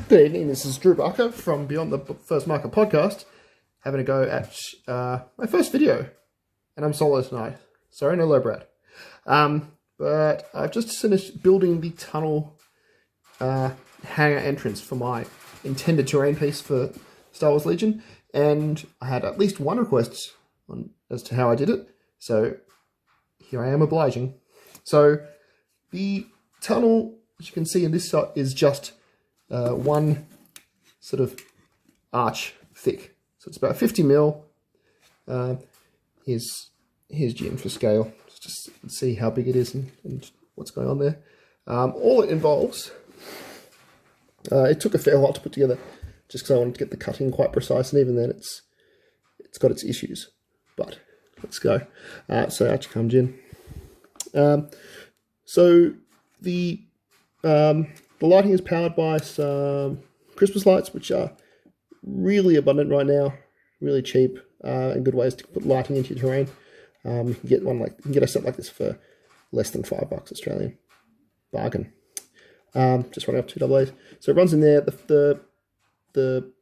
Good evening, this is Drew Barker from Beyond the First Marker podcast, having a go at my first video, and I'm solo tonight. Sorry, no lowbrow. But I've just finished building the tunnel hangar entrance for my intended terrain piece for Star Wars Legion, and I had at least one request as to how I did it, so here I am obliging. So the tunnel, as you can see in this shot, is just one sort of arch thick. So it's about 50 mil. Here's Jim for scale. Just see how big it is and what's going on there. All it involves, it took a fair while to put together just because I wanted to get the cutting quite precise, and even then it's got its issues. But let's go. So out comes in. So the lighting is powered by some Christmas lights, which are really abundant right now, really cheap, and good ways to put lighting into your terrain. You can get one you can get a set like this for less than $5 Australian, bargain. Just running off 2 AA's. So it runs in there. The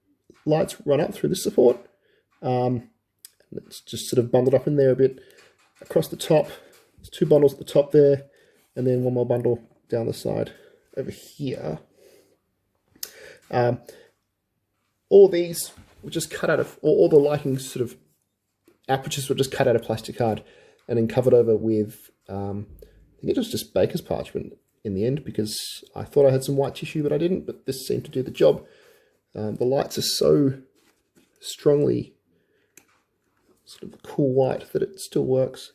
lights run up through this support. And it's just sort of bundled up in there a bit. Across the top, there's 2 bundles at the top there, and then one more bundle down the side over here. All these were just cut out of, all the lighting sort of apertures were just cut out of plastic card and then covered over with, I think it was just baker's parchment in the end, because I thought I had some white tissue, but I didn't, but this seemed to do the job. The lights are so strongly sort of cool white that it still works.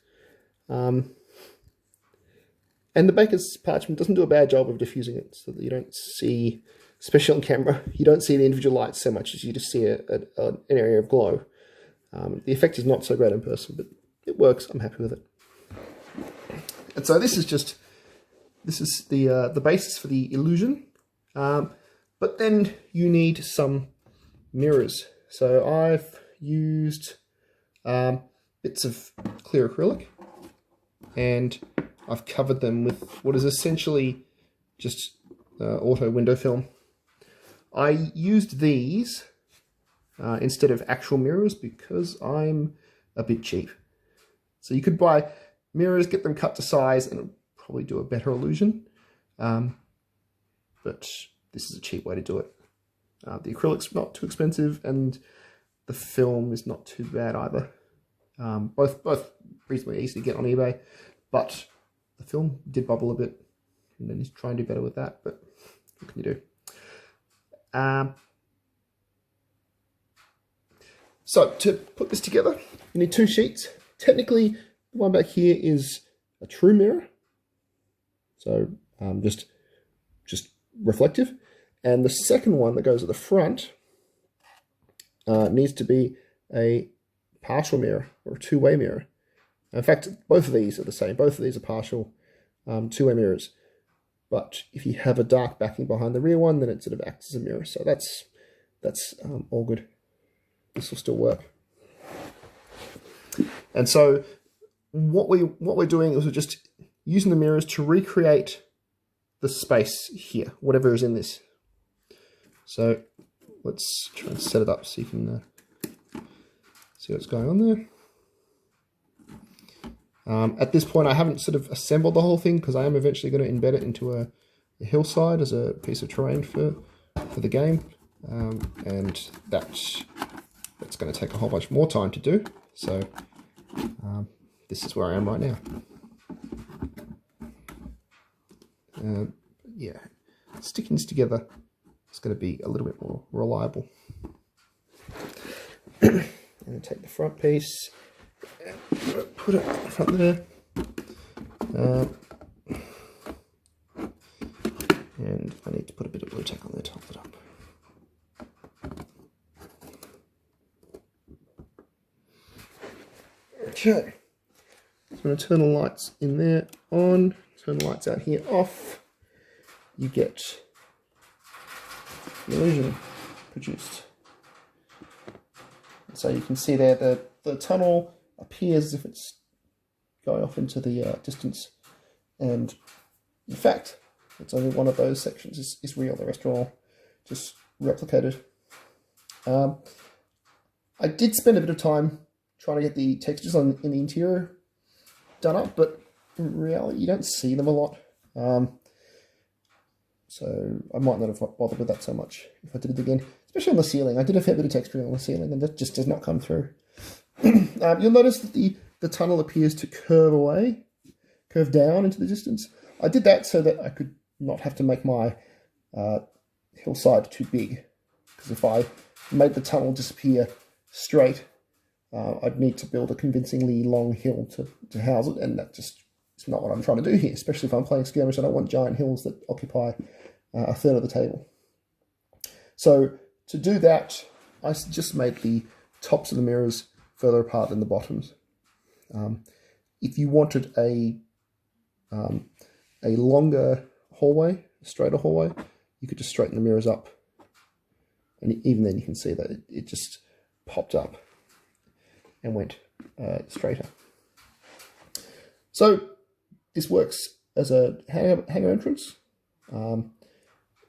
And the baker's parchment doesn't do a bad job of diffusing it, so that you don't see, especially on camera, you don't see the individual lights so much as you just see an area of glow. The effect is not so great in person, but it works. I'm happy with it. And so this is the basis for the illusion. But then you need some mirrors. So I've used bits of clear acrylic, and I've covered them with what is essentially just auto window film. I used these instead of actual mirrors because I'm a bit cheap. So you could buy mirrors, get them cut to size, and it'll probably do a better illusion. But this is a cheap way to do it. The acrylic's not too expensive, and the film is not too bad either. Both reasonably easy to get on eBay, but the film did bubble a bit, and then you try and do better with that, but what can you do? So to put this together, you need 2 sheets. Technically, the one back here is a true mirror, so just reflective, and the second one that goes at the front needs to be a partial mirror or a 2-way mirror. In fact, both of these are the same. Both of these are partial 2-way mirrors. But if you have a dark backing behind the rear one, then it sort of acts as a mirror. So that's all good. This will still work. And so what we're doing is we're just using the mirrors to recreate the space here, whatever is in this. So let's try and set it up so you can see what's going on there. At this point, I haven't sort of assembled the whole thing because I am eventually going to embed it into a hillside as a piece of terrain for the game, and that's going to take a whole bunch more time to do. So this is where I am right now. Yeah, sticking this together is going to be a little bit more reliable. And then take the front piece and put it in front there. And I need to put a bit of blue tack on there to hold it up. Okay, so I'm going to turn the lights in there on, turn the lights out here off. You get the illusion produced. So you can see there the tunnel appears as if it's going off into the distance, and in fact it's only one of those sections is real. The rest are all just replicated. I did spend a bit of time trying to get the textures in the interior done up, but in reality you don't see them a lot. So I might not have bothered with that so much if I did it again, especially on the ceiling. I did a fair bit of texturing on the ceiling and that just does not come through. You'll notice that the tunnel appears to curve down into the distance. I did that so that I could not have to make my hillside too big, because if I made the tunnel disappear straight, I'd need to build a convincingly long hill to house it, and that just is not what I'm trying to do here, especially if I'm playing skirmish. I don't want giant hills that occupy a third of the table. So to do that, I just made the tops of the mirrors further apart than the bottoms. If you wanted a longer hallway, a straighter hallway, you could just straighten the mirrors up, and even then you can see that it just popped up and went straighter. So this works as a hangar entrance.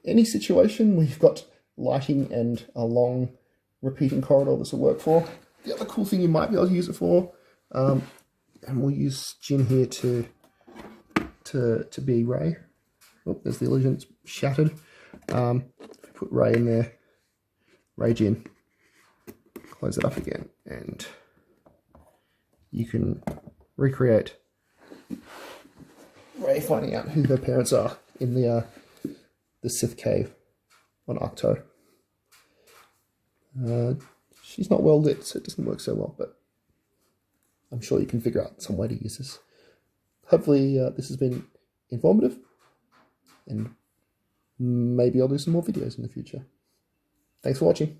Any situation where you've got lighting and a long repeating corridor, this will work for. The other cool thing you might be able to use it for, and we'll use Jin here to be Ray. Oh, there's the illusion, it's shattered. If we put Ray in there, Ray Jin, close it up again, and you can recreate Ray finding out who her parents are in the Sith cave on Ahch-To. She's not well lit, so it doesn't work so well, but I'm sure you can figure out some way to use this. Hopefully this has been informative, and maybe I'll do some more videos in the future. Thanks for watching.